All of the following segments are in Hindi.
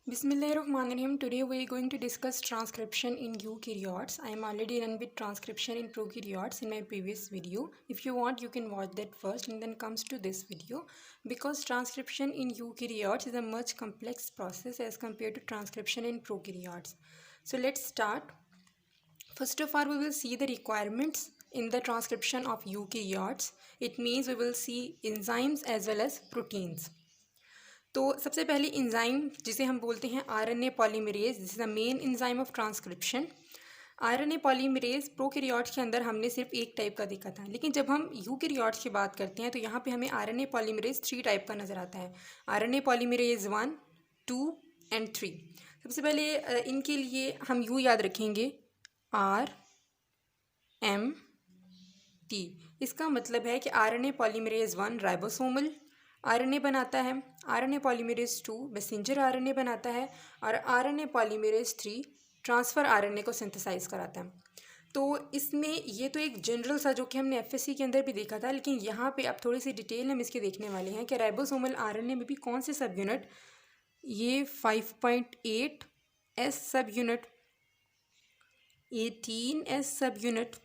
Bismillahirrahmanirrahim. Today we are going to discuss transcription in eukaryotes. I am already done with transcription in prokaryotes in my previous video. If you want, you can watch that first and then comes to this video. Because transcription in eukaryotes is a much complex process as compared to transcription in prokaryotes. So let's start. First of all, we will see the requirements in the transcription of eukaryotes. It means we will see enzymes as well as proteins. तो सबसे पहले इंजाइम जिसे हम बोलते हैं RNA polymerase, this is the main enzyme of transcription. RNA polymerase prokaryotes के अंदर हमने सिर्फ एक टाइप का देखा था, लेकिन जब हम यूकैरियोट्स की बात करते हैं तो यहाँ पे हमें आरएनए पॉलीमरेज 3 टाइप का नज़र आता है। RNA polymerase 1, 2 and 3। सबसे पहले इनके लिए हम यू याद रखेंगे RMT। इसका मतलब है कि आरएनए पॉलीमरेज 1 राइबोसोमल आरएनए बनाता है, आरएनए पॉलीमरेज 2 मैसेंजर आरएनए बनाता है और आरएनए पॉलीमरेज 3 ट्रांसफ़र आरएनए को सिंथेसाइज कराता है। तो इसमें ये तो एक जनरल सा जो कि हमने एफएससी के अंदर भी देखा था, लेकिन यहाँ पे अब थोड़ी सी डिटेल हम इसके देखने वाले हैं कि राइबोसोमल आरएनए में भी कौन से सब यूनिट, ये 5.8S सब यूनिट, 18S सब यूनिट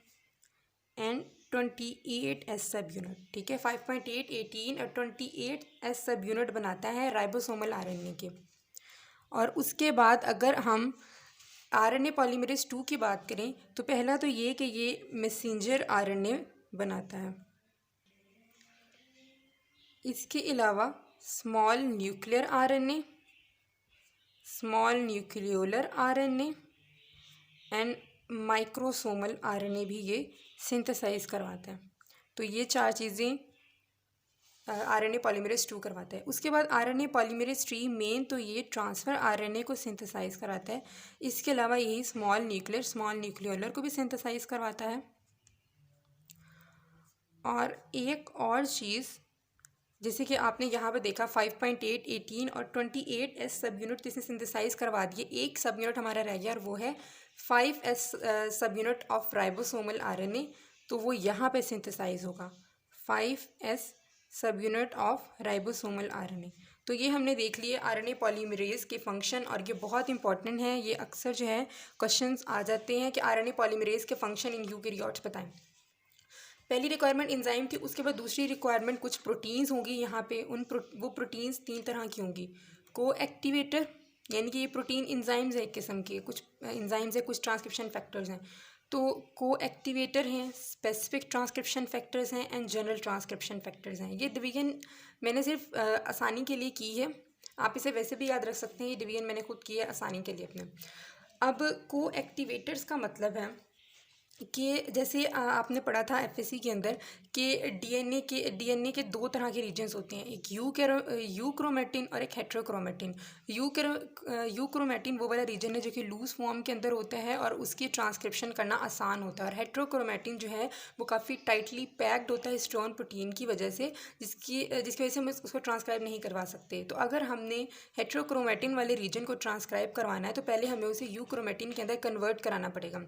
एंड 28S सब यूनिट। ठीक है, 5.8, 18 और 28S सब यूनिट बनाता है राइबोसोमल आरएनए के। और उसके बाद अगर हम आरएनए पॉलीमरेज 2 की बात करें तो पहला तो ये कि ये मैसेंजर आरएनए बनाता है। इसके अलावा small nuclear RNA, small nucleolar RNA and microsomal RNA भी ये सिंथेसाइज करवाता है। तो ये 4 चीज़ें आरएनए पॉलीमरेज 2 करवाता है। उसके बाद आरएनए पॉलीमरेज 3 मेन तो ये ट्रांसफ़र आरएनए को सिंथेसाइज कराता है। इसके अलावा यही स्मॉल न्यूक्लियर, स्मॉल न्यूक्लियोलर को भी सिंथेसाइज करवाता है। और एक और चीज़ जैसे कि आपने यहाँ पे देखा 5.8, 18 और 28S सब यूनिट इसने सिंथेसाइज करवा दिए। एक सब यूनिट हमारा रह गया और वो है 5S सब यूनिट ऑफ राइबोसोमल आरएनए। तो वो यहाँ पे सिंथेसाइज होगा 5S सब यूनिट ऑफ राइबोसोमल आरएनए। तो ये हमने देख लिए आरएनए पॉलीमरेज के फंक्शन और ये बहुत इंपॉर्टेंट है। ये अक्सर जो है क्वेश्चंस आ जाते हैं कि आरएनए पॉलीमरेज के फंक्शन इन यूकैरियोट्स बताएं। पहली रिक्वायरमेंट एंजाइम थी, उसके बाद दूसरी रिक्वायरमेंट कुछ प्रोटीन्स होंगी। यहाँ पे वो प्रोटीन्स 3 तरह की होंगी। को एक्टिवेटर यानी कि ये प्रोटीन एंजाइम्स है एक किस्म के, कुछ एंजाइम्स है, कुछ ट्रांसक्रिप्शन फैक्टर्स हैं। तो को एक्टिवेटर हैं, स्पेसिफिक ट्रांसक्रिप्शन फैक्टर्स हैं एंड जनरल ट्रांसक्रिप्शन फैक्टर्स हैं। ये डिवीजन मैंने सिर्फ आसानी के लिए की है, आप इसे वैसे भी याद रख सकते हैं। ये डिवीजन मैंने खुद की है आसानी के लिए अपने। अब को एक्टिवेटर्स का मतलब है कि जैसे आपने पढ़ा था एफएससी के अंदर कि डीएनए के 2 तरह के रीजन्स होते हैं, एक यूक्रोमेटिन और एक हेट्रोक्रोमेटिन। यूक्रोमेटिन वो वाला रीजन है जो कि लूज फॉर्म के अंदर होता है और उसकी ट्रांसक्रिप्शन करना आसान होता है, और हेट्रोक्रोमेटिन जो है वो काफ़ी टाइटली पैक्ड होता है हिस्टोन प्रोटीन की वजह से, जिसकी वजह से हम उसको ट्रांसक्राइब नहीं करवा सकते। तो अगर हमने हेट्रोक्रोमेटिन वाले रीजन को ट्रांसक्राइब करवाना है तो पहले हमें उसे यूक्रोमेटिन के अंदर कन्वर्ट कराना पड़ेगा।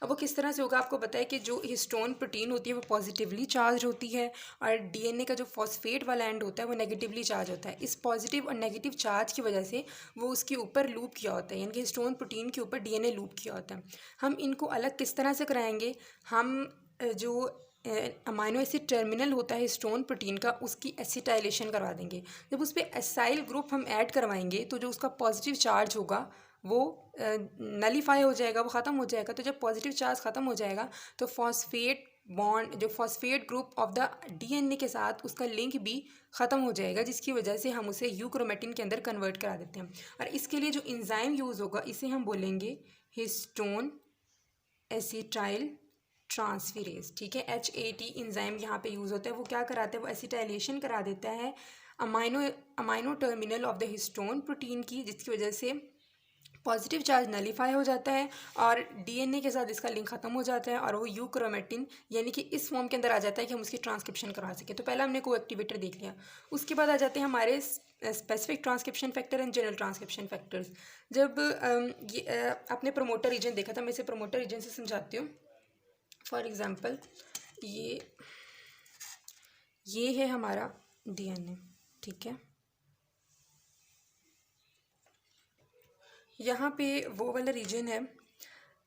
अब वो किस तरह से होगा, आपको पता है कि जो हिस्टोन प्रोटीन होती है वो पॉजिटिवली चार्ज होती है और डीएनए का जो फॉस्फेट वाला एंड होता है वो नेगेटिवली चार्ज होता है। इस पॉजिटिव और नेगेटिव चार्ज की वजह से वो उसके ऊपर लूप किया होता है, यानी कि हिस्टोन प्रोटीन के ऊपर डीएनए लूप किया होता है। हम इनको अलग किस तरह से कराएंगे, हम जो अमाइनो एसिड टर्मिनल होता है हिस्टोन प्रोटीन का, उसकी एसिटाइलेशन करवा देंगे। जब उस पर एसाइल ग्रुप हम ऐड करवाएंगे तो जो उसका पॉजिटिव चार्ज होगा वो नलीफाई हो जाएगा, वो ख़त्म हो जाएगा। तो जब पॉजिटिव चार्ज ख़त्म हो जाएगा तो फॉस्फेट बॉन्ड, जो phosphate group of the DNA के साथ उसका लिंक भी ख़त्म हो जाएगा, जिसकी वजह से हम उसे यूक्रोमेटिन के अंदर कन्वर्ट करा देते हैं। और इसके लिए जो एंजाइम यूज़ होगा इसे हम बोलेंगे हिस्टोन एसिटाइल ट्रांसफेरेज। ठीक है, HAT एंजाइम यहाँ पे यूज़ होता है। वो क्या कराता है, वो एसिटाइलेशन करा देता है amino terminal of the histone protein की, जिसकी वजह से पॉजिटिव चार्ज नलीफाई हो जाता है और डीएनए के साथ इसका लिंक ख़त्म हो जाता है और वो यूक्रोमेटिन यानी कि इस फॉर्म के अंदर आ जाता है कि हम उसकी ट्रांसक्रिप्शन करवा सकें। तो पहला हमने को एक्टिवेटर देख लिया। उसके बाद आ जाते हैं हमारे specific transcription factor and general transcription factors. जब आपने प्रोमोटर रीजन देखा था, मैं इसे प्रोमोटर रीजन से समझाती हूँ। फॉर एग्ज़ाम्पल ये है हमारा डीएनए। ठीक है, यहाँ पे वो वाला रीजन है,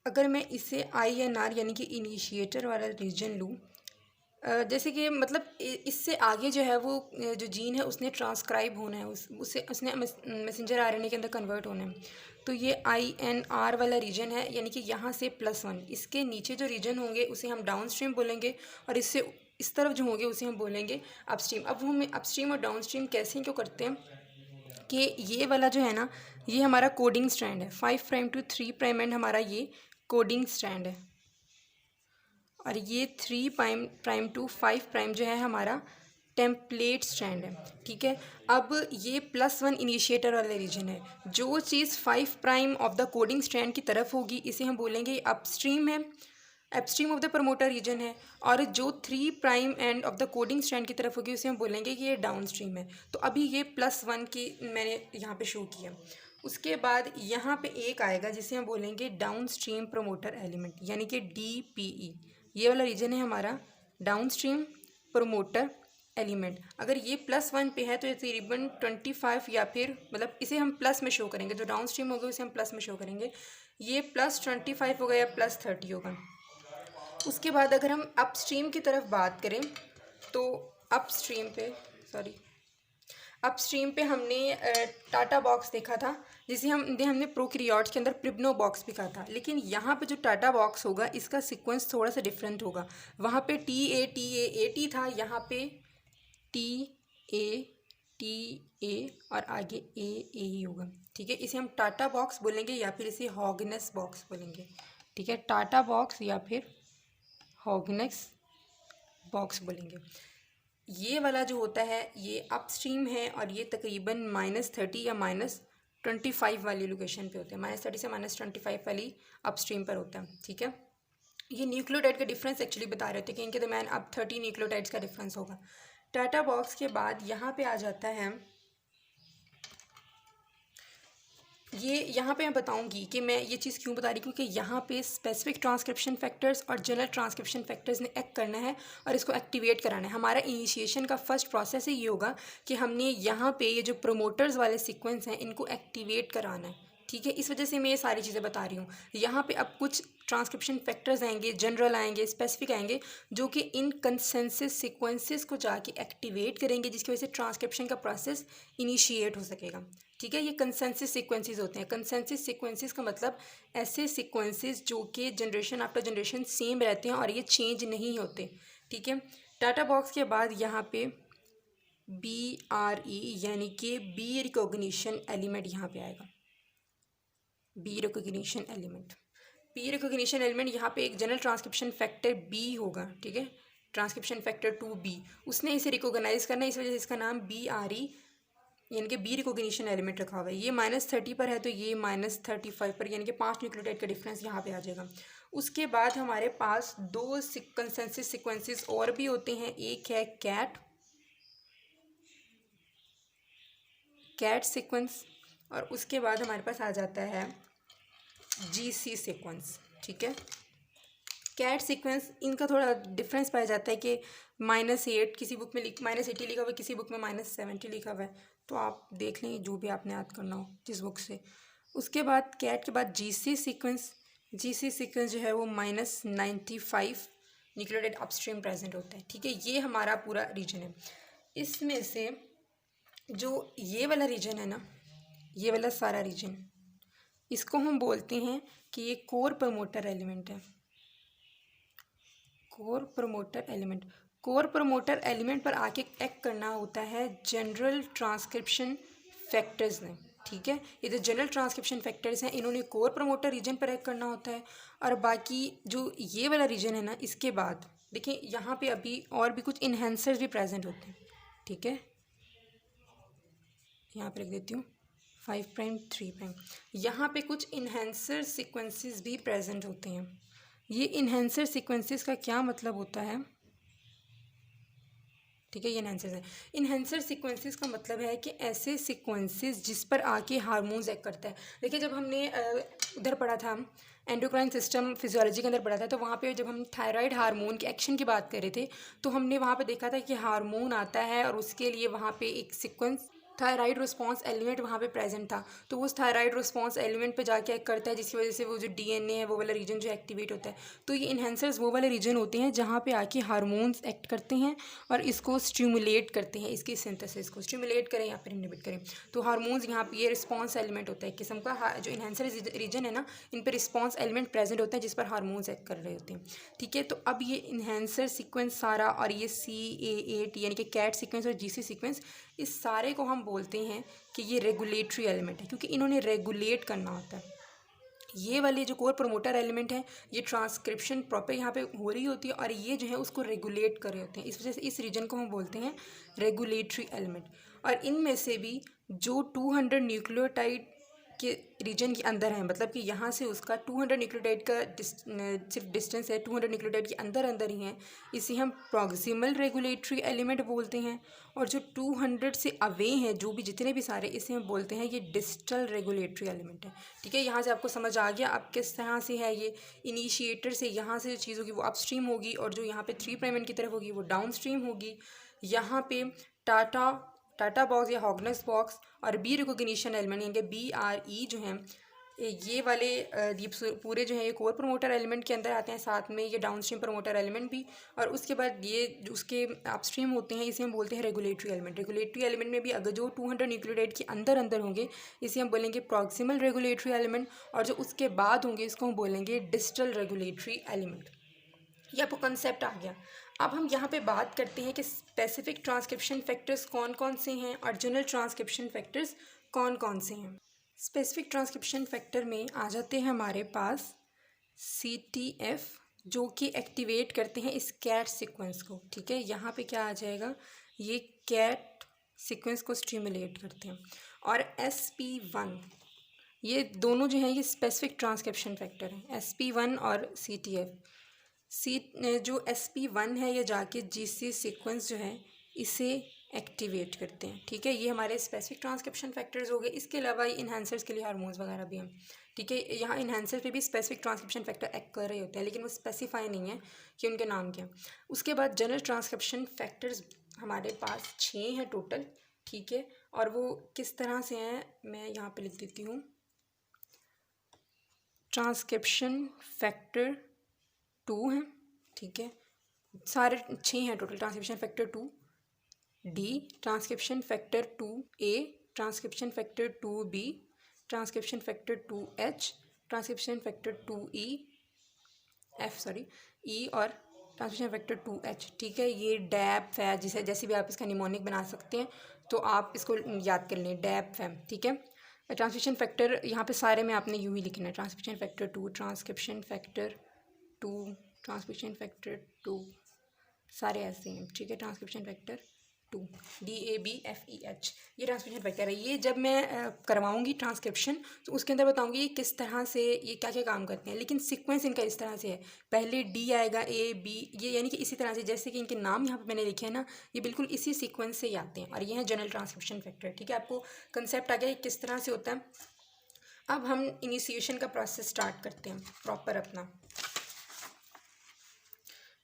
अगर मैं इसे INR यानी कि इनिशिएटर वाला रीजन लूँ, जैसे कि मतलब इससे आगे जो है वो जो जीन है उसने ट्रांसक्राइब होना है, उससे उसने मैसेंजर RNA के अंदर कन्वर्ट होना है। तो ये INR वाला रीजन है, यानी कि यहाँ से +1, इसके नीचे जो रीजन होंगे उसे हम डाउन स्ट्रीम बोलेंगे, और इससे इस तरफ जो होंगे उसे हम बोलेंगे अपस्ट्रीम। अब हम अपस्ट्रीम और डाउन स्ट्रीम कैसे क्यों करते हैं कि ये वाला जो है ना, ये हमारा कोडिंग स्ट्रैंड है, 5' to 3' एंड हमारा ये कोडिंग स्ट्रैंड है, और ये 3' to 5' जो है हमारा टेम्पलेट स्ट्रैंड है। ठीक है, अब ये +1 इनिशिएटर वाला रीजन है, जो चीज़ 5' ऑफ द कोडिंग स्ट्रैंड की तरफ होगी इसे हम बोलेंगे अपस्ट्रीम है, upstream of the promoter region है, और जो 3' end of the coding strand की तरफ होगी उसे हम बोलेंगे कि ये डाउन स्ट्रीम है। तो अभी ये +1 की मैंने यहाँ पे शो किया। उसके बाद यहाँ पे एक आएगा जिसे हम बोलेंगे डाउन स्ट्रीम प्रमोटर एलिमेंट, यानी कि DPE। ये वाला रीजन है हमारा डाउन स्ट्रीम प्रमोटर एलिमेंट। अगर ये +1 पे है तो ये तकरीबन 25, या फिर मतलब इसे हम प्लस में शो करेंगे, जो डाउन स्ट्रीम होगा उसे हम प्लस में शो करेंगे। ये +25 होगा या +30 होगा। उसके बाद अगर हम अपस्ट्रीम की तरफ बात करें तो अपस्ट्रीम पे हमने टाटा बॉक्स देखा था, जिसे हमने प्रोकैरियोट्स के अंदर प्रिब्नो बॉक्स भी कहा था। लेकिन यहाँ पे जो टाटा बॉक्स होगा इसका सीक्वेंस थोड़ा सा डिफरेंट होगा। वहाँ पे TATAAT था, यहाँ पे TATA और आगे AA ही होगा। ठीक है, इसे हम टाटा बॉक्स बोलेंगे या फिर इसे हॉगनस बॉक्स बोलेंगे। ठीक है, टाटा बॉक्स या फिर हॉगनस बॉक्स बोलेंगे। ये वाला जो होता है ये अपस्ट्रीम है, और ये तकरीबन -30 या -25 वाली लोकेशन पे होते हैं, -30 से -25 वाली अपस्ट्रीम पर होता है। ठीक है, ये न्यूक्लियोटाइड का डिफरेंस एक्चुअली बता रहे थे कि इनके दरमियान अब 30 न्यूक्लियोटाइड्स का डिफरेंस होगा। टाटा बॉक्स के बाद यहाँ पे आ जाता है, ये यहाँ पे मैं बताऊंगी कि मैं ये चीज़ क्यों बता रही हूँ, क्योंकि यहाँ पे स्पेसिफिक ट्रांसक्रिप्शन फैक्टर्स और जनरल ट्रांसक्रिप्शन फैक्टर्स ने एक्ट करना है और इसको एक्टिवेट कराना है। हमारा इनिशिएशन का फर्स्ट प्रोसेस ही ये होगा कि हमने यहाँ पे ये जो प्रोमोटर्स वाले सीक्वेंस हैं इनको एक्टिवेट कराना है। ठीक है, इस वजह से मैं ये सारी चीज़ें बता रही हूँ। यहाँ पे अब कुछ ट्रांसक्रिप्शन फैक्टर्स आएंगे, जनरल आएंगे, स्पेसिफिक आएंगे, जो कि इन कंसेंसस सीक्वेंसेस को जाके एक्टिवेट करेंगे, जिसकी वजह से ट्रांसक्रिप्शन का प्रोसेस इनिशिएट हो सकेगा। ठीक है, ये कंसेंसस सीक्वेंसेस होते हैं। कंसेंसस सीक्वेंसेस का मतलब ऐसे सीक्वेंसेस जो कि जनरेशन आफ्टर जनरेशन सेम रहते हैं और ये चेंज नहीं होते। ठीक है, टाटा बॉक्स के बाद यहाँ पे BRE यानी कि बी रिकॉग्निशन एलिमेंट यहाँ पे आएगा। बी रिकॉग्निशन एलिमेंट यहाँ पे एक जनरल ट्रांसक्रिप्शन फैक्टर B होगा। ठीक है, ट्रांसक्रिप्शन फैक्टर 2B, उसने इसे रिकॉग्नाइज करना है, इस वजह से इसका नाम BRE यानी कि बी रिकॉग्निशन एलिमेंट रखा हुआ है। ये -30 पर है तो ये -35 पर, यानी कि 5 न्यूक्लियोटाइड का डिफरेंस यहाँ पे आ जाएगा। उसके बाद हमारे पास 2 कंसेंसस सीक्वेंसेस और भी होते हैं, एक है कैट सीक्वेंस, और उसके बाद हमारे पास आ जाता है GC सीक्वेंस। ठीक है, कैट सीक्वेंस इनका थोड़ा डिफरेंस पाया जाता है कि -8 किसी बुक में -80 लिखा हुआ है, किसी बुक में -70 लिखा हुआ है, तो आप देख लें जो भी आपने याद करना हो जिस बुक से। उसके बाद कैट के बाद GC सीक्वेंस जो है वो -95 न्यूक्लियोटाइड अपस्ट्रीम प्रेजेंट होता है। ठीक है, ये हमारा पूरा रीजन है। इसमें से जो ये वाला रीजन है ना, ये वाला सारा रीजन, इसको हम बोलते हैं कि ये कोर प्रमोटर एलिमेंट है। कोर प्रमोटर एलिमेंट पर आके एक्ट करना होता है जनरल ट्रांसक्रिप्शन फैक्टर्स ने। ठीक है, ये जो जनरल ट्रांसक्रिप्शन फैक्टर्स हैं इन्होंने कोर प्रमोटर रीजन पर एक्ट करना होता है, और बाकी जो ये वाला रीजन है ना, इसके बाद देखिए यहाँ पे अभी और भी कुछ इन्हेंसर्स भी प्रेजेंट होते हैं। ठीक है, यहाँ पे लिख देती हूँ 5' 3', यहाँ पे कुछ इन्हेंसर सीक्वेंसेस भी प्रेजेंट होते हैं। ये इन्हेंसर सीक्वेंसेस का क्या मतलब होता है? ठीक है, ये इन्हेंसर्स है। इन्हेंसर सीक्वेंसेस का मतलब है कि ऐसे सीक्वेंसेस जिस पर आके हार्मोन्स एक्ट करता है। देखिए जब हमने उधर पढ़ा था एंडोक्राइन सिस्टम फिजियोलॉजी के अंदर पढ़ा था, तो वहाँ पे जब हम थायराइड हार्मोन के एक्शन की बात कर रहे थे तो हमने वहाँ पे देखा था कि हार्मोन आता है और उसके लिए वहाँ पे एक सीक्वेंस थायराइड रिस्पॉन्स एलिमेंट वहाँ पे प्रेजेंट था, तो उस थायराइड रिस्पॉन्स एलिमेंट पे जाके एक्ट करता है, जिसकी वजह से वो जो डीएनए है वो वाला रीजन जो एक्टिवेट होता है। तो ये इन्हेंसर्स वो वाले रीजन होते हैं जहाँ पे आके हार्मोन्स एक्ट करते हैं और इसको स्टिमुलेट करते हैं, इसकी सिंथेसिस को स्टिमुलेट करें या फिर इनहिबिट करें। तो हार्मोन्स यहाँ पे ये रिस्पॉन्स एलिमेंट होता है एक किस्म का, जो इन्हेंसर रीजन है ना, इन पर रिस्पॉन्स एलिमेंट प्रेजेंट होता है जिस पर हार्मोन्स एक्ट कर रहे होते हैं। ठीक है, तो अब ये इन्हेंसर सीक्वेंस सारा और ये CAAT यानी कि कैट सीक्वेंस और GC सीक्वेंस, इस सारे को हम बोलते हैं कि ये रेगुलेटरी एलिमेंट है, क्योंकि इन्होंने रेगुलेट करना होता है। ये वाले जो कोर प्रमोटर एलिमेंट है, ये ट्रांसक्रिप्शन प्रॉपर यहाँ पे हो रही होती है और ये जो है उसको रेगुलेट कर रहे होते हैं। इस वजह से इस रीजन को हम बोलते हैं रेगुलेटरी एलिमेंट। और इनमें से भी जो 200 न्यूक्लियोटाइड के रीजन के अंदर है, मतलब कि यहाँ से उसका 200 न्यूक्लियोटाइड का सिर्फ डिस्टेंस है, 200 न्यूक्लियोटाइड के अंदर अंदर ही हैं, इसे हम प्रॉक्सिमल रेगुलेटरी एलिमेंट बोलते हैं। और जो 200 से अवे हैं, जो भी जितने भी सारे, इसे हम बोलते हैं ये डिस्टल रेगुलेटरी एलिमेंट है। ठीक है, यहाँ से आपको समझ आ गया अब किस तरह से है ये इनिशिएटर से यहाँ से जो चीज़ होगी वो अपस्ट्रीम होगी और जो यहाँ पे 3' एंड की तरफ होगी वो डाउन स्ट्रीम होगी। यहाँ पे टाटा बॉक्स या हॉगनस बॉक्स और बी रिकॉग्निशन एलिमेंट यानी कि BRE जो हैं, ये वाले ये पूरे जो है ये कोर प्रमोटर एलिमेंट के अंदर आते हैं, साथ में ये डाउनस्ट्रीम प्रमोटर एलिमेंट भी। और उसके बाद ये उसके अपस्ट्रीम होते हैं, इसे हम बोलते हैं रेगुलेटरी एलिमेंट। रेगुलेटरी एलिमेंट में भी अगर जो 200 न्यूक्लियोटाइड के अंदर अंदर होंगे, इसे हम बोलेंगे प्रॉक्सिमल रेगुलेटरी एलिमेंट, और जो उसके बाद होंगे इसको हम बोलेंगे डिस्टल रेगुलेटरी एलिमेंट। ये आपको कंसेप्ट आ गया। अब हम यहाँ पे बात करते हैं कि स्पेसिफिक ट्रांसक्रिप्शन फैक्टर्स कौन कौन से हैं और जनरल ट्रांसक्रिप्शन फैक्टर्स कौन कौन से हैं। स्पेसिफिक ट्रांसक्रिप्शन फैक्टर में आ जाते हैं हमारे पास CTF, जो कि एक्टिवेट करते हैं इस कैट सीक्वेंस को। ठीक है, यहाँ पे क्या आ जाएगा, ये कैट सीक्वेंस को स्टिमुलेट करते हैं। और SP1, ये दोनों जो हैं ये स्पेसिफिक ट्रांसक्रिप्शन फैक्टर हैं, SP1 और CTF। जो SP1 है ये जाके GC सीक्वेंस जो है इसे एक्टिवेट करते हैं। ठीक है, ये हमारे स्पेसिफिक ट्रांसक्रिप्शन फैक्टर्स हो गए। इसके अलावा इन्हांसर्स के लिए हार्मोन्स वगैरह भी हैं। ठीक है, यहाँ इन्हांसर्स पे भी स्पेसिफिक ट्रांसक्रिप्शन फैक्टर एक्ट कर रहे होते हैं, लेकिन वो स्पेसिफाई नहीं है कि उनके नाम क्या हैं। उसके बाद जनरल ट्रांसक्रिप्शन फैक्टर्स हमारे पास 6 हैं टोटल। ठीक है, और वो किस तरह से हैं मैं यहाँ पे लिख देती हूँ। ट्रांसक्रिप्शन फैक्टर 2 हैं। ठीक है, सारे 6 हैं total. Transcription factor 2D, transcription factor 2A, transcription factor 2B, transcription factor 2H, transcription factor 2E और ट्रांसक्रिप्शन फैक्टर 2H। ठीक है, ये डैप फैम, जैसे भी आप इसका निमोनिक बना सकते हैं, तो आप इसको याद कर लें, डैप फैम। ठीक है, ट्रांसक्रिप्शन फैक्टर यहाँ पे सारे में आपने यूँ ही लिखना है, transcription factor 2, transcription factor 2, transcription factor 2, सारे ऐसे हैं। ठीक है, ट्रांसक्रिप्शन फैक्टर 2 DABFEH, ये ट्रांसक्रिप्शन फैक्टर है। ये जब मैं करवाऊँगी ट्रांसक्रिप्शन तो उसके अंदर बताऊँगी ये किस तरह से ये क्या क्या काम करते हैं, लेकिन सीक्वेंस इनका इस तरह से है। पहले D आएगा, A B, ये यानी कि इसी तरह से जैसे कि इनके नाम यहाँ पे मैंने लिखे हैं ना, ये बिल्कुल इसी सीक्वेंस से ही आते हैं। और ये है जनरल ट्रांसक्रिप्शन फैक्टर। ठीक है, आपको कंसेप्ट आ गया ये किस तरह से होता है। अब हम इनिशिएशन का प्रोसेस स्टार्ट करते हैं प्रॉपर अपना।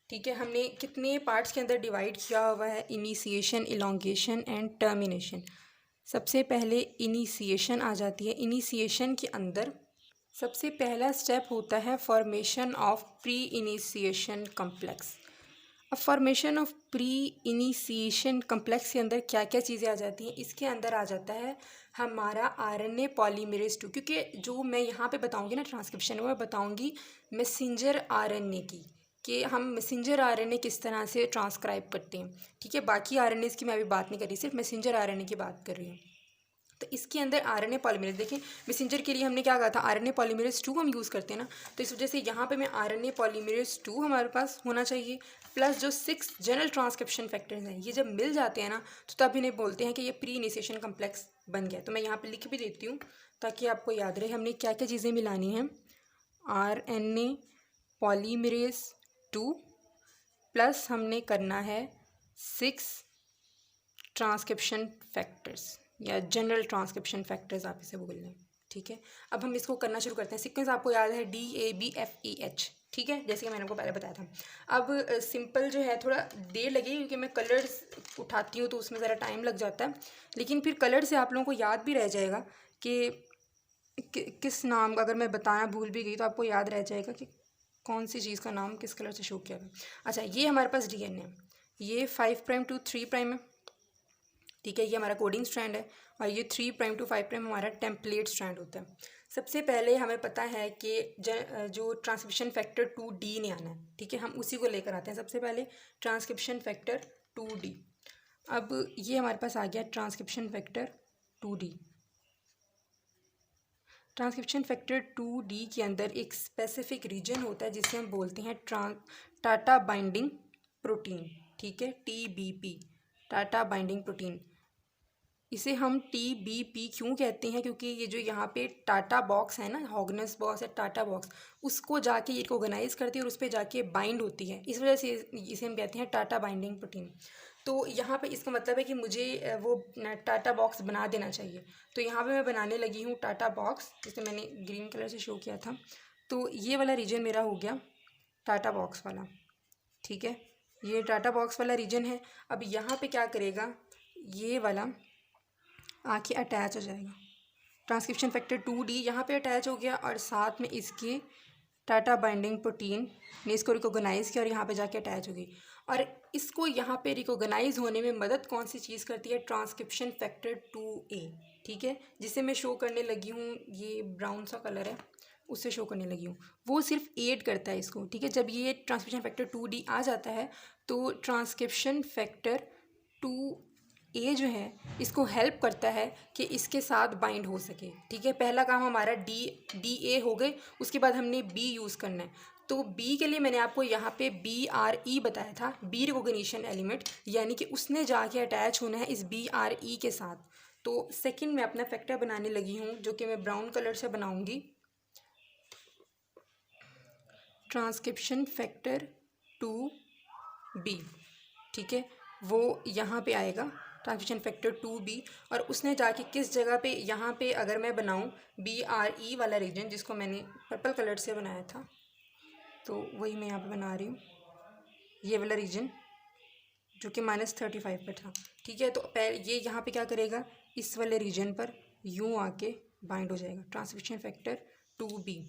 ठीक है, हमने कितने पार्ट्स के अंदर डिवाइड किया हुआ है, इनिशिएशन, इलोंगेशन एंड टर्मिनेशन। सबसे पहले इनिशिएशन आ जाती है। इनिशिएशन के अंदर सबसे पहला स्टेप होता है formation of pre initiation complex. अब formation of pre initiation complex के अंदर क्या क्या चीज़ें आ जाती हैं, इसके अंदर आ जाता है हमारा RNA पॉलीमरेज 2, क्योंकि जो मैं यहाँ पे बताऊँगी ना ट्रांसक्रिप्शन में, मैं बताऊँगी मैसेंजर RNA की, कि हम मैसेंजर RNA किस तरह से ट्रांसक्राइब करते हैं। ठीक है, बाकी RNAs की मैं अभी बात नहीं कर रही, सिर्फ मैसेंजर RNA की बात कर रही हूँ। तो इसके अंदर RNA पॉलीमरेज, देखिए मैसेंजर के लिए हमने क्या कहा था, RNA पॉलीमरेज 2 हम यूज़ करते हैं ना, तो इस वजह से यहाँ पे मैं RNA पॉलीमरेज 2 हमारे पास होना चाहिए, प्लस जो 6 जनरल ट्रांसक्रिप्शन फैक्टर्स हैं, ये जब मिल जाते हैं ना तो तब इन्हें बोलते हैं कि ये प्री इनिशिएशन कम्प्लेक्स बन गया। तो मैं यहाँ पर लिख भी देती हूँ ताकि आपको याद रहे हमने क्या क्या चीज़ें मिलानी हैं। RNA पॉलीमरेज 2 प्लस हमने करना है 6 ट्रांसक्रिप्शन फैक्टर्स या जनरल ट्रांसक्रिप्शन फैक्टर्स आप इसे बोल लें। ठीक है, अब हम इसको करना शुरू करते हैं। सीक्वेंस आपको याद है DABFEH। ठीक है, जैसे कि मैंने आपको पहले बताया था। अब सिंपल जो है थोड़ा देर लगेगी क्योंकि मैं कलर्स उठाती हूँ तो उसमें ज़रा टाइम लग जाता है, लेकिन फिर कलर से आप लोगों को याद भी रह जाएगा कि किस नाम का, अगर मैं बताना भूल भी गई तो आपको याद रह जाएगा कि कौन सी चीज़ का नाम किस कलर से शो किया है। अच्छा, ये हमारे पास DNA है, ये 5' to 3' है, ठीक है, ये हमारा कोडिंग स्ट्रैंड है, और ये 3' to 5' हमारा टेम्पलेट स्ट्रैंड होता है। सबसे पहले हमें पता है कि जो ट्रांसक्रिप्शन फैक्टर 2D ने आना है, ठीक है, हम उसी को लेकर आते हैं सबसे पहले, ट्रांसक्रिप्शन फैक्टर 2D। अब ये हमारे पास आ गया transcription factor 2D। Transcription factor 2D के अंदर एक स्पेसिफिक रीजन होता है जिसे हम बोलते हैं टाटा बाइंडिंग प्रोटीन, ठीक है, TBP, टाटा बाइंडिंग प्रोटीन। इसे हम TBP क्यों कहते हैं, क्योंकि ये जो यहाँ पे टाटा बॉक्स है ना, हॉगनस बॉक्स है, टाटा बॉक्स, उसको जाके ये रिकॉग्नाइज करती है और उस पर जाके बाइंड होती है, इस वजह से इसे हम कहते हैं टाटा बाइंडिंग प्रोटीन। तो यहाँ पे इसका मतलब है कि मुझे वो टाटा बॉक्स बना देना चाहिए, तो यहाँ पे मैं बनाने लगी हूँ टाटा बॉक्स, जिसे मैंने ग्रीन कलर से शो किया था। तो ये वाला रीजन मेरा हो गया टाटा बॉक्स वाला, ठीक है, ये टाटा बॉक्स वाला रीजन है। अब यहाँ पे क्या करेगा, ये वाला आके अटैच हो जाएगा, ट्रांसक्रिप्शन फैक्टर 2D यहाँ पे अटैच हो गया, और साथ में इसके टाटा बाइंडिंग प्रोटीन ने इसको रिकॉग्नाइज किया और यहाँ पे जाके अटैच हो गई। और इसको यहाँ पे रिकॉग्नाइज होने में मदद कौन सी चीज़ करती है, ट्रांसक्रिप्शन फैक्टर 2A, ठीक है, जिसे मैं शो करने लगी हूँ, ये ब्राउन सा कलर है, उससे शो करने लगी हूँ, वो सिर्फ एड करता है इसको, ठीक है। जब ये ट्रांसक्रिप्शन फैक्टर 2D आ जाता है तो ट्रांसक्रिप्शन फैक्टर 2A जो है इसको हेल्प करता है कि इसके साथ बाइंड हो सके, ठीक है। पहला काम हमारा DA हो गए, उसके बाद हमने B यूज़ करना है। तो B के लिए मैंने आपको यहाँ पे BRE बताया था, बी रिकॉग्निशन एलिमेंट, यानी कि उसने जाके अटैच होना है इस BRE के साथ। तो सेकंड मैं अपना फैक्टर बनाने लगी हूँ, जो कि मैं ब्राउन कलर से बनाऊँगी, ट्रांसक्रिप्शन फैक्टर 2B, ठीक है, वो यहाँ पे आएगा ट्रांसक्रिप्शन फैक्टर 2B, और उसने जाके किस जगह पे, यहाँ पे अगर मैं बनाऊँ BRE वाला रीजन जिसको मैंने पर्पल कलर से बनाया था, तो वही मैं यहाँ पे बना रही हूँ, ये वाला रीजन जो कि -35 पर था, ठीक है। तो ये यहाँ पे क्या करेगा, इस वाले रीजन पर यूँ आके बाइंड हो जाएगा, ट्रांसक्रिप्शन फैक्टर 2B,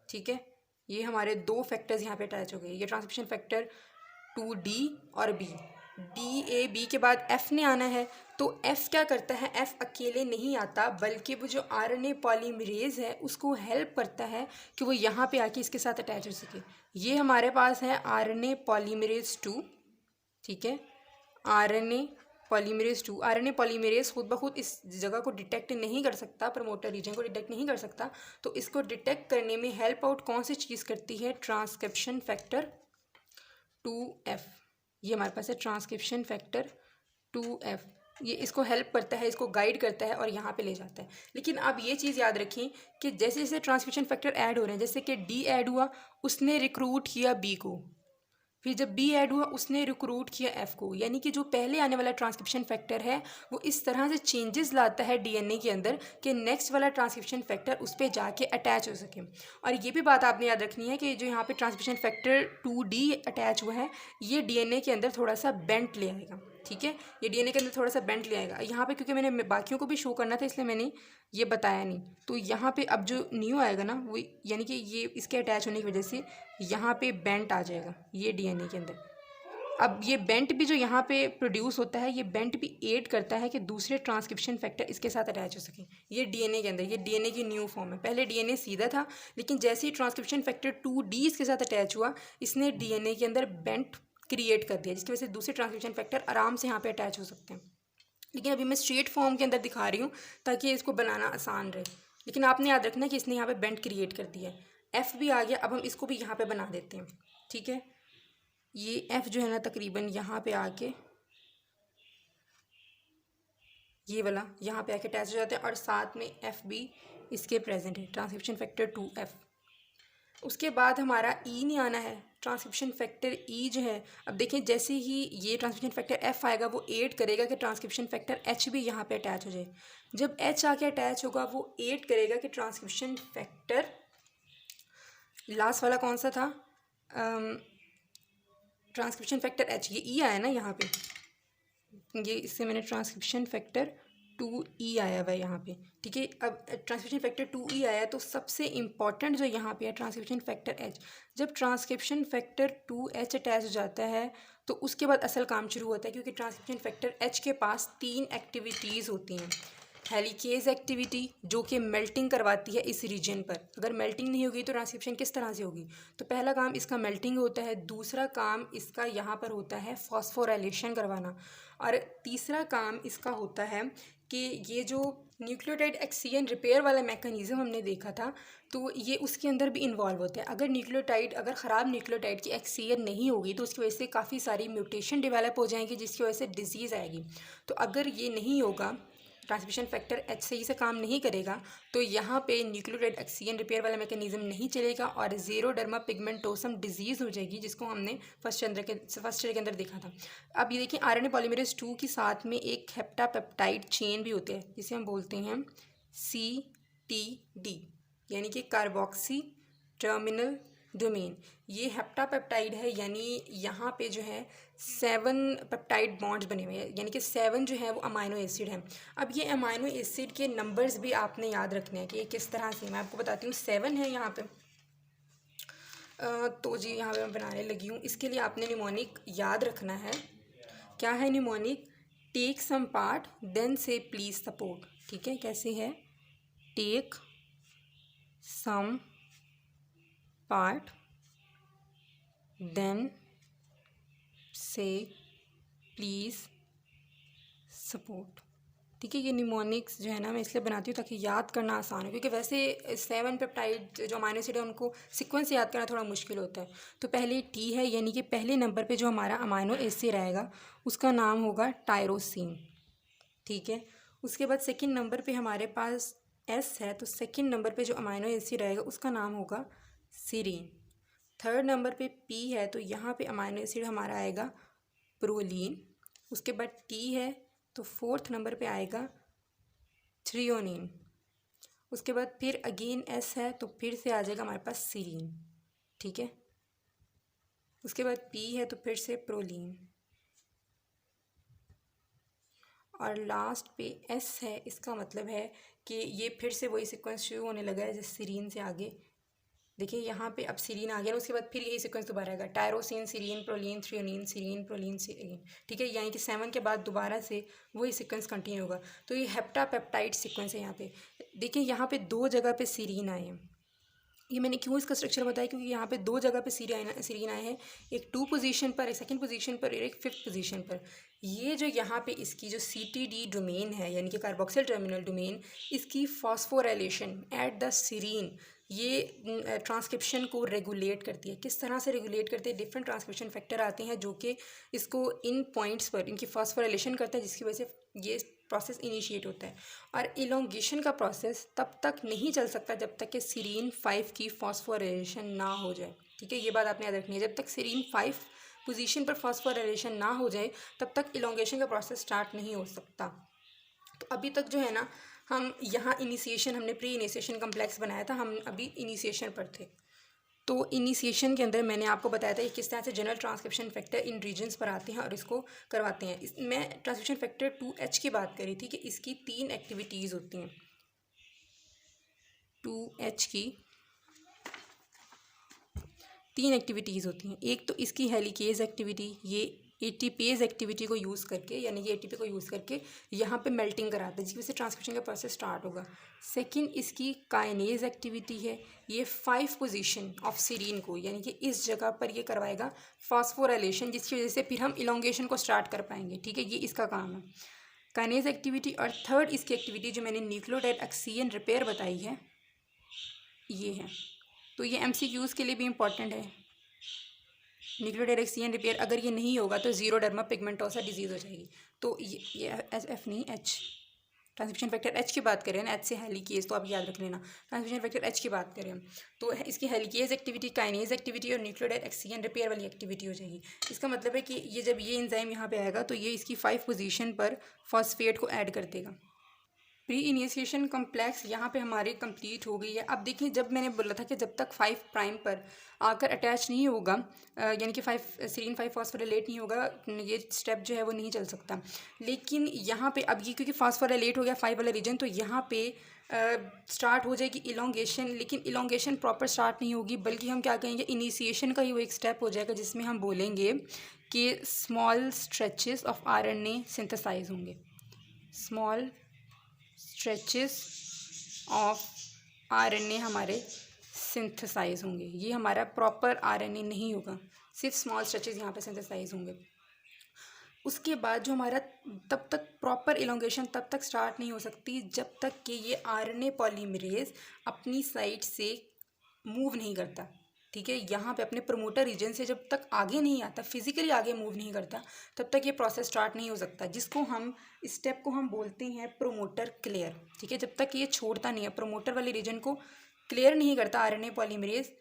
ठीक है। ये हमारे दो फैक्टर्स यहाँ पे अटैच हो गए, ये ट्रांसक्रिप्शन फैक्टर 2D और B। DAB के बाद F ने आना है, तो F क्या करता है, F अकेले नहीं आता, बल्कि वो जो RNA पॉलीमरेज है उसको हेल्प करता है कि वो यहाँ पे आके इसके साथ अटैच हो सके। ये हमारे पास है RNA पॉलीमरेज 2, ठीक है, RNA पॉलीमरेज 2। RNA पॉलीमरेज खुद ब खुद इस जगह को डिटेक्ट नहीं कर सकता, प्रमोटर रीजन को डिटेक्ट नहीं कर सकता, तो इसको डिटेक्ट करने में हेल्प आउट कौन सी चीज़ करती है, ट्रांसक्रिप्शन फैक्टर 2F। ये हमारे पास है ट्रांसक्रिप्शन फैक्टर 2F, ये इसको हेल्प करता है, इसको गाइड करता है और यहाँ पे ले जाता है। लेकिन आप ये चीज़ याद रखें कि जैसे जैसे ट्रांसक्रिप्शन फैक्टर ऐड हो रहे हैं, जैसे कि D ऐड हुआ, उसने रिक्रूट किया B को, फिर जब B ऐड हुआ उसने रिक्रूट किया F को, यानी कि जो पहले आने वाला ट्रांसक्रिप्शन फैक्टर है वो इस तरह से चेंजेस लाता है DNA के अंदर कि नेक्स्ट वाला ट्रांसक्रिप्शन फैक्टर उस पर जाके अटैच हो सके। और ये भी बात आपने याद रखनी है कि जो यहाँ पे ट्रांसक्रिप्शन फैक्टर 2D अटैच हुआ है, ये DNA के अंदर थोड़ा सा बेंट ले आएगा, ठीक है, ये DNA के अंदर थोड़ा सा बेंट ले आएगा यहाँ पे, क्योंकि मैंने बाकियों को भी शो करना था इसलिए मैंने ये बताया नहीं। तो यहाँ पे अब जो न्यू आएगा ना, वो यानी कि ये इसके अटैच होने की वजह से यहाँ पे बेंट आ जाएगा ये DNA के अंदर। अब ये बेंट भी जो यहाँ पे प्रोड्यूस होता है, ये बेंट भी एड करता है कि दूसरे ट्रांसक्रिप्शन फैक्टर इसके साथ अटैच हो सके ये DNA के अंदर। ये DNA की न्यू फॉर्म है, पहले DNA सीधा था, लेकिन जैसे ही ट्रांसक्रिप्शन फैक्टर 2D इसके साथ अटैच हुआ, इसने DNA के अंदर बेंट क्रिएट कर दिया, जिसकी वजह से दूसरे ट्रांसक्रिप्शन फैक्टर आराम से यहाँ पे अटैच हो सकते हैं। लेकिन अभी मैं स्ट्रेट फॉर्म के अंदर दिखा रही हूँ ताकि इसको बनाना आसान रहे, लेकिन आपने याद रखना कि इसने यहाँ पे बेंट क्रिएट कर दिया है। F भी आ गया, अब हम इसको भी यहाँ पे बना देते हैं, ठीक है। ये F जो है ना तकरीबन यहाँ पे आके ये वाला यहाँ पे आके अटैच हो जाता है, और साथ में F भी इसके प्रेजेंट है, ट्रांसक्रिप्शन फैक्टर 2F। उसके बाद हमारा E नहीं आना है, ट्रांसक्रिप्शन फैक्टर E जो है, अब देखें जैसे ही ये ट्रांसक्रिप्शन फैक्टर F आएगा वो एड करेगा कि ट्रांसक्रिप्शन फैक्टर H भी यहाँ पे अटैच हो जाए। जब H आके अटैच होगा वो एड करेगा कि ट्रांसक्रिप्शन फैक्टर लास्ट वाला कौन सा था, ट्रांसक्रिप्शन फैक्टर एच, ये ई आया ना यहाँ पे, ये इससे मैंने ट्रांसक्रिप्शन फैक्टर 2E आया हुआ है यहाँ पे, ठीक है। अब ट्रांसक्रिप्शन फैक्टर 2E आया तो सबसे इम्पॉर्टेंट जो यहाँ पे है ट्रांसक्रिप्शन फैक्टर एच। जब ट्रांसक्रिप्शन फैक्टर 2H अटैच हो जाता है तो उसके बाद असल काम शुरू होता है, क्योंकि ट्रांसक्रिप्शन फैक्टर एच के पास 3 एक्टिविटीज़ होती हैं। हेलिकेज एक्टिविटी जो कि मेल्टिंग करवाती है इस रीजन पर, अगर मेल्टिंग नहीं होगी तो ट्रांसक्रिप्शन किस तरह से होगी। तो पहला काम इसका मेल्टिंग होता है, दूसरा काम इसका यहाँ पर होता है फॉस्फोराइलेशन करवाना, और तीसरा काम इसका होता है कि ये जो न्यूक्लियोटाइड एक्सचेंज रिपेयर वाला मैकेनिज़्म हमने देखा था, तो ये उसके अंदर भी इन्वॉल्व होता है। अगर ख़राब न्यूक्लियोटाइड की एक्सचेंज नहीं होगी तो उसकी वजह से काफ़ी सारी म्यूटेशन डेवलप हो जाएंगी, जिसकी वजह से डिजीज़ आएगी। तो अगर ये नहीं होगा, ट्रांसमिशन फैक्टर एच सही से काम नहीं करेगा, तो यहाँ पे न्यूक्लियोटाइड एक्सचेंज रिपेयर वाला मैकेनिज्म नहीं चलेगा और ज़ेरोडर्मा पिगमेंटोसम डिजीज़ हो जाएगी, जिसको हमने फर्स्ट चैप्टर के अंदर देखा था। अब ये देखिए, आरएनए पॉलीमरेज 2 के साथ में एक हेप्टापेप्टाइड चेन भी होते हैं, जिसे हम बोलते हैं CTD, यानी कि कार्बोक्सी टर्मिनल डोमेन। ये हेप्टापेप्टाइड है, यानी यहाँ पे जो है 7 पेप्टाइड बॉन्ड्स बने हुए हैं, यानी कि 7 जो है वो अमाइनो एसिड हैं। अब ये अमाइनो एसिड के नंबर्स भी आपने याद रखने हैं कि ये किस तरह से, मैं आपको बताती हूँ। 7 है यहाँ पे, तो जी यहाँ पे मैं बनाने लगी हूँ। इसके लिए आपने निमोनिक याद रखना है। क्या है mnemonic? Take some part then say please support, ठीक है। कैसे है? Take some part then say please support, ठीक है। ये निमोनिक्स जो है ना, मैं इसलिए बनाती हूँ ताकि याद करना आसान हो, क्योंकि वैसे 7 पेप्टाइड जो अमाइनो एसिड है उनको सीक्वेंस याद करना थोड़ा मुश्किल होता है। तो पहले टी है, यानी कि पहले नंबर पे जो हमारा अमाइनो एसिड आएगा उसका नाम होगा टायरोसिन, ठीक है। उसके बाद सेकंड नंबर पे हमारे पास एस है, तो सेकंड नंबर पे जो अमाइनो एसिड आएगा उसका नाम होगा सीरीन। थर्ड नंबर पे पी है, तो यहाँ पे अमाइनो एसिड हमारा आएगा प्रोलीन। उसके बाद टी है, तो फोर्थ नंबर पे आएगा थ्रियोनिन। उसके बाद फिर अगेन एस है, तो फिर से आ जाएगा हमारे पास सीरीन, ठीक है। उसके बाद पी है, तो फिर से प्रोलीन, और लास्ट पे एस है। इसका मतलब है कि ये फिर से वही सीक्वेंस शुरू होने लगा है जैसे सीरीन से आगे। देखिए यहाँ पे अब सीरीन आ गया, उसके बाद फिर यही सीक्वेंस दोबारा आएगा, tyrosine, serine, proline, threonine, serine, proline, serine, ठीक है। यानी कि 7 के बाद दोबारा से वही सीक्वेंस कंटिन्यू होगा। तो ये हेप्टापेप्टाइड सीक्वेंस है। यहाँ पे देखिए, यहाँ पे 2 जगह पे सीरीन आए हैं। ये मैंने क्यों इसका स्ट्रक्चर बताया, क्योंकि यहाँ पे 2 जगह पे सीरीन आए हैं, एक 2 पोजीशन पर, एक सेकंड पोजीशन पर और एक 5th पोजीशन पर। ये जो यहाँ पे इसकी जो CTD डोमेन है, यानी कि कार्बोक्सिल टर्मिनल डोमेन, इसकी फॉस्फोराइलेशन एट द सीरीन ये ट्रांसक्रिप्शन को रेगुलेट करती है। किस तरह से रेगुलेट करती है? डिफरेंट ट्रांसक्रिप्शन फैक्टर आते हैं जो कि इसको इन पॉइंट्स पर इनकी फॉस्फोराइलेशन करता है, जिसकी वजह से ये प्रोसेस इनिशिएट होता है। और इलोंगेशन का प्रोसेस तब तक नहीं चल सकता जब तक कि सीरीन 5 की फॉस्फोराइलेशन ना हो जाए, ठीक है। ये बात आपने याद रखनी है, जब तक सीरीन 5 पोजीशन पर फॉस्फोराइलेशन ना हो जाए तब तक इलोंगेशन का प्रोसेस स्टार्ट नहीं हो सकता। तो अभी तक जो है ना, हम यहाँ इनिशिएशन, हमने प्री इनिशिएशन कम्प्लेक्स बनाया था, हम अभी इनिशिएशन पर थे। तो इनिशिएशन के अंदर मैंने आपको बताया था कि किस तरह से जनरल ट्रांसक्रिप्शन फैक्टर इन रीजन्स पर आते हैं और इसको करवाते हैं। मैं ट्रांसक्रिप्शन फैक्टर 2H की बात करी थी कि इसकी 3 एक्टिविटीज़ होती हैं। 2H की 3 एक्टिविटीज़ होती हैं। एक तो इसकी हेलिकेज एक्टिविटी, ये एटीपेज एक्टिविटी को यूज़ करके, यानी कि एटीपी को यूज़ करके यहाँ पे मेल्टिंग कराता है, जिसकी वजह से ट्रांसक्रिप्शन का प्रोसेस स्टार्ट होगा। सेकंड इसकी काइनेज एक्टिविटी है, ये 5 पोजीशन ऑफ सीरीन को, यानी कि इस जगह पर ये करवाएगा फॉस्फोराइलेशन, जिसकी वजह से फिर हम इलोंगेशन को स्टार्ट कर पाएंगे, ठीक है। ये इसका काम है, काइनेज एक्टिविटी। और थर्ड इसकी एक्टिविटी जो मैंने न्यूक्लियोटाइड एक्सचेंज रिपेयर बताई है, ये है। तो ये MCQs के लिए भी इम्पॉर्टेंट है। न्यूक्लियोटाइड एक्सचेंज रिपेयर अगर ये नहीं होगा तो ज़ीरोडर्मा पिगमेंटोसा डिजीज़ हो जाएगी। तो ये एफ नहीं, H, ट्रांसक्रिप्शन फैक्टर H की बात करें ना, H से हेलिकेज, तो आप याद रख लेना, ट्रांसक्रिप्शन फैक्टर H की बात करें हम, तो इसकी हेलिकेज एक्टिविटी, काइनेज एक्टिविटी और न्यूक्लियोटाइड एक्सचेंज रिपेयर वाली एक्टिविटी हो जाएगी। इसका मतलब है कि ये जब ये एंजाइम यहाँ पे आएगा तो ये इसकी 5 पोजीशन पर फॉस्फेट को ऐड कर देगा। प्री इनिशिएशन कम्प्लेक्स यहाँ पे हमारी कंप्लीट हो गई है। अब देखिए, जब मैंने बोला था कि जब तक 5 प्राइम पर आकर अटैच नहीं होगा, यानी कि 5 सीरीन 5 फॉस्फोराइलेट नहीं होगा, ये स्टेप जो है वो नहीं चल सकता। लेकिन यहाँ पे अब ये क्योंकि फॉस्फोराइलेट हो गया 5 वाला रीजन, तो यहाँ पे स्टार्ट हो जाएगी इलोंगेशन। लेकिन इलोंगेशन प्रॉपर स्टार्ट नहीं होगी, बल्कि हम क्या कहेंगे, इनिशिएशन का ही वो एक स्टेप हो जाएगा, जिसमें हम बोलेंगे कि small stretches of RNA synthesize होंगे। स्मॉल स्ट्रेचेस ऑफ आरएनए हमारे सिंथेसाइज होंगे। ये हमारा प्रॉपर आरएनए नहीं होगा, सिर्फ स्मॉल स्ट्रेचेस यहाँ पे सिंथेसाइज होंगे। उसके बाद जो हमारा, तब तक प्रॉपर इलोंगेशन तब तक स्टार्ट नहीं हो सकती जब तक कि ये आरएनए पॉलीमरेज अपनी साइड से मूव नहीं करता। ठीक है, यहाँ पे अपने प्रमोटर रीजन से जब तक आगे नहीं आता, फिजिकली आगे मूव नहीं करता, तब तक ये प्रोसेस स्टार्ट नहीं हो सकता, जिसको हम स्टेप को हम बोलते हैं प्रोमोटर क्लियर। ठीक है, जब तक ये छोड़ता नहीं है, प्रमोटर वाले रीजन को क्लियर नहीं करता आरएनए पॉलीमरेज,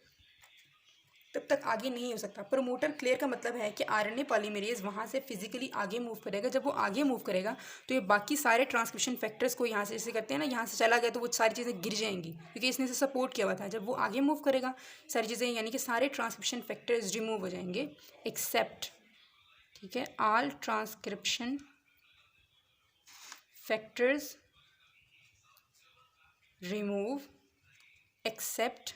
तब तक आगे नहीं हो सकता। प्रमोटर क्लियर का मतलब है कि आरएनए पॉलीमरेज वहाँ से फिजिकली आगे मूव करेगा। जब वो आगे मूव करेगा तो ये बाकी सारे ट्रांसक्रिप्शन फैक्टर्स को यहाँ से जैसे करते हैं ना, यहाँ से चला गया तो वो सारी चीज़ें गिर जाएंगी, क्योंकि इसने से सपोर्ट किया हुआ था। जब वो आगे मूव करेगा, सारी चीज़ें यानी कि सारे ट्रांसक्रिप्शन फैक्टर्स रिमूव हो जाएंगे, एक्सेप्ट, ठीक है, all transcription factors remove except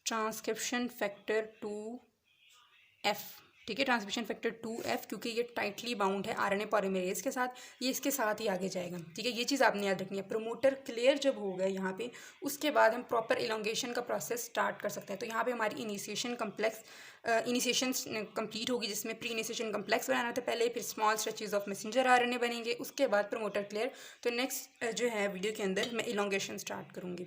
transcription factor 2F। ठीक है, ट्रांसक्रिप्शन फैक्टर 2F, क्योंकि ये टाइटली बाउंड है आरएनए पॉलीमरेज के साथ, ये इसके साथ ही आगे जाएगा। ठीक है, ये चीज़ आपने याद रखनी है। प्रमोटर क्लियर जब हो गया यहाँ पे, उसके बाद हम प्रॉपर इलोंगेशन का प्रोसेस स्टार्ट कर सकते हैं। तो यहाँ पे हमारी इनिशिएशन कंप्लीट होगी, जिसमें प्री इनिशिएशन कम्प्लेक्स बनाना था पहले, फिर small stretches of messenger RNA बनेंगे, उसके बाद प्रमोटर क्लियर। तो नेक्स्ट जो है वीडियो के अंदर मैं इलोंगेशन स्टार्ट करूँगी।